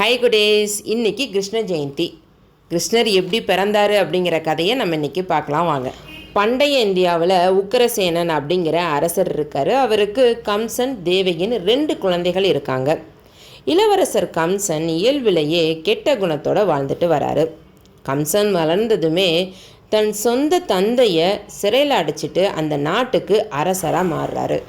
Hi குடேஸ். இன்றைக்கி கிருஷ்ண ஜெயந்தி. கிருஷ்ணர் எப்படி பிறந்தார் அப்படிங்கிற கதையை நம்ம இன்றைக்கி பார்க்கலாம் வாங்க. பண்டைய இந்தியாவில் உக்கிரசேனன் அப்படிங்கிற அரசர் இருக்கார். அவருக்கு கம்சன், தேவகின்னு 2 குழந்தைகள் இருக்காங்க. இளவரசர் கம்சன் இயல்பிலேயே கெட்ட குணத்தோடு வாழ்ந்துட்டு வராரு. கம்சன் வளர்ந்ததுமே தன் சொந்த தந்தையை சிறையில் அடைச்சிட்டு அந்த நாட்டுக்கு அரசராக மாறுறாரு.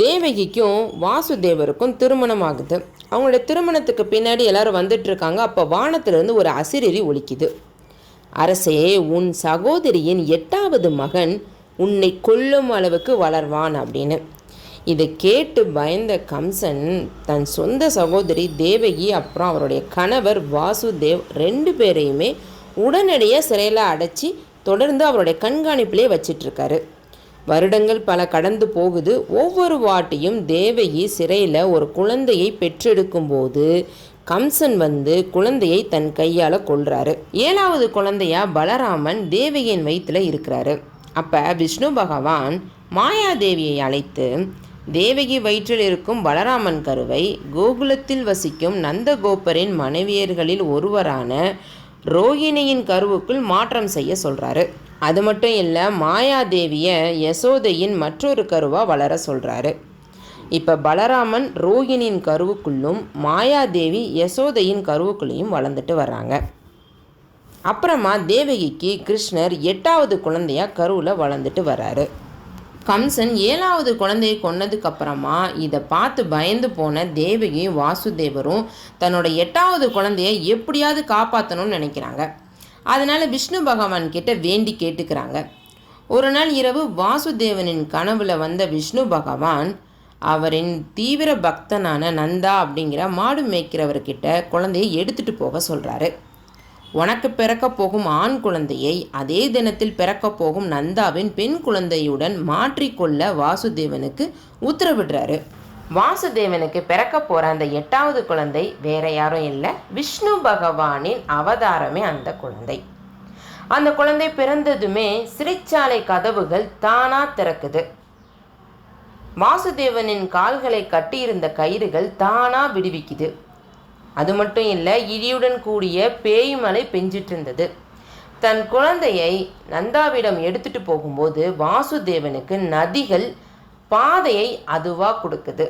தேவகிக்கும் வாசுதேவருக்கும் திருமணம் ஆகுது. அவங்களுடைய திருமணத்துக்கு பின்னாடி எல்லாரும் வந்துட்டுருக்காங்க. அப்போ வானத்திலிருந்து ஒரு அசிரீரி ஒலிக்குது. அரசே, உன் சகோதரியின் 8வது மகன் உன்னை கொல்லும் அளவுக்கு வளர்வான் அப்படின்னு. இதை கேட்டு பயந்த கம்சன் தன் சொந்த சகோதரி தேவகி அப்புறம் அவருடைய கணவர் வாசுதேவ் 2 பேரையுமே உடனடியாக சிறையில் அடைச்சி தொடர்ந்து அவருடைய கண்காணிப்பிலே வச்சிட்ருக்காரு. வருடங்கள் பல கடந்து போகுது. ஒவ்வொரு வாட்டியும் தேவகி சிறையில் ஒரு குழந்தையை பெற்றெடுக்கும் போது கம்சன் வந்து குழந்தையை தன் கையால் கொல்றாரு. 7வது குழந்தையா பலராமன் தேவகியின் வயிற்றில் இருக்கிறாரு. அப்போ விஷ்ணு பகவான் மாயாதேவியை அழைத்து தேவகி வயிற்றில் இருக்கும் பலராமன் கருவை கோகுலத்தில் வசிக்கும் நந்தகோபரின் மனைவியர்களில் ஒருவரான ரோகிணியின் கருவுக்குள் மாற்றம் செய்ய சொல்கிறாரு. அது மட்டும் இல்லை, மாயாதேவியை யசோதையின் மற்றொரு கருவாக வளர சொல்கிறாரு. இப்போ பலராமன் ரோகிணியின் கருவுக்குள்ளும் மாயாதேவி யசோதையின் கருவுக்குள்ளேயும் வளர்ந்துட்டு வர்றாங்க. அப்புறமா தேவகிக்கு கிருஷ்ணர் 8வது குழந்தையாக கருவில் வளர்ந்துட்டு வர்றாரு. கம்சன் 7வது குழந்தையை கொன்னதுக்கப்புறமா இதை பார்த்து பயந்து போன தேவகியும் வாசுதேவரும் தன்னோட 8வது குழந்தையை எப்படியாவது காப்பாற்றணும்னு நினைக்கிறாங்க. அதனால் விஷ்ணு பகவான் கிட்ட வேண்டி கேட்டுக்கிறாங்க. ஒரு நாள் இரவு வாசுதேவனின் கனவுல வந்த விஷ்ணு பகவான் அவரின் தீவிர பக்தனான நந்தா அப்படிங்கிற மாடு மேய்க்கிறவர்கிட்ட குழந்தையை எடுத்துகிட்டு போக சொல்கிறாரு. உனக்கு பிறக்க போகும் ஆண் குழந்தையை அதே தினத்தில் பிறக்க போகும் நந்தாவின் பெண் குழந்தையுடன் மாற்றிக்கொள்ள வாசுதேவனுக்கு உத்தரவிடுறாரு. வாசுதேவனுக்கு பிறக்க போகிற அந்த 8வது குழந்தை வேற யாரும் இல்லை, விஷ்ணு பகவானின் அவதாரமே அந்த குழந்தை. அந்த குழந்தை பிறந்ததுமே சிறைச்சாலை கதவுகள் தானா திறக்குது. வாசுதேவனின் கால்களை கட்டியிருந்த கயிறுகள் தானா விடுவிக்குது. அது மட்டும் இல்லை, இடியுடன் கூடிய பேய் மழை பெஞ்சிட்டு இருந்தது. தன் குழந்தையை நந்தாவிடம் எடுத்துட்டு போகும்போது வாசுதேவனுக்கு நதிகள் பாதையை அதுவாக கொடுக்குது.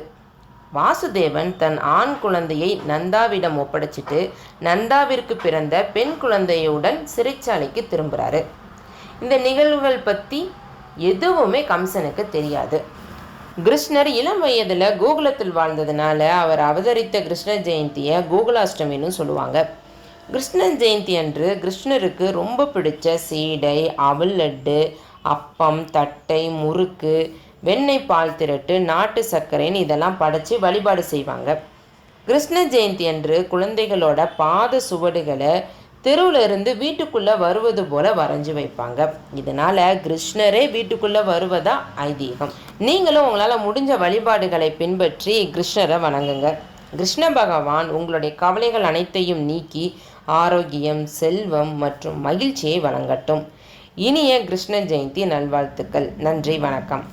வாசுதேவன் தன் ஆண் குழந்தையை நந்தாவிடம் ஒப்படைச்சிட்டு நந்தாவிற்கு பிறந்த பெண் குழந்தையுடன் சிறைச்சாலைக்கு திரும்புகிறாரு. இந்த நிகழ்வுகள் பற்றி எதுவுமே கம்சனுக்கு தெரியாது. கிருஷ்ணர் இளம் வயதில் கோகுலத்தில் வாழ்ந்ததுனால அவர் அவதரித்த கிருஷ்ண ஜெயந்தியை கோகுலாஷ்டமின்னு சொல்லுவாங்க. கிருஷ்ண ஜெயந்தி அன்று கிருஷ்ணருக்கு ரொம்ப பிடிச்ச சீடை, அவல் லட்டு, அப்பம், தட்டை, முறுக்கு, வெண்ணெய் பால் திரட்டு, நாட்டு சர்க்கரைன்னு இதெல்லாம் படைச்சி வழிபாடு செய்வாங்க. கிருஷ்ண ஜெயந்தி அன்று குழந்தைகளோட பாத சுவடுகளை தெருவில் இருந்து வீட்டுக்குள்ளே வருவது போல் வரைஞ்சி வைப்பாங்க. இதனால் கிருஷ்ணரே வீட்டுக்குள்ளே வருவதா ஐதீகம். நீங்களும் உங்களால் முடிஞ்ச வழிபாடுகளை பின்பற்றி கிருஷ்ணரை வணங்குங்க. கிருஷ்ண பகவான் உங்களுடைய கவலைகள் அனைத்தையும் நீக்கி ஆரோக்கியம், செல்வம் மற்றும் மகிழ்ச்சியை வழங்கட்டும். இனிய கிருஷ்ண ஜெயந்தி நல்வாழ்த்துக்கள். நன்றி, வணக்கம்.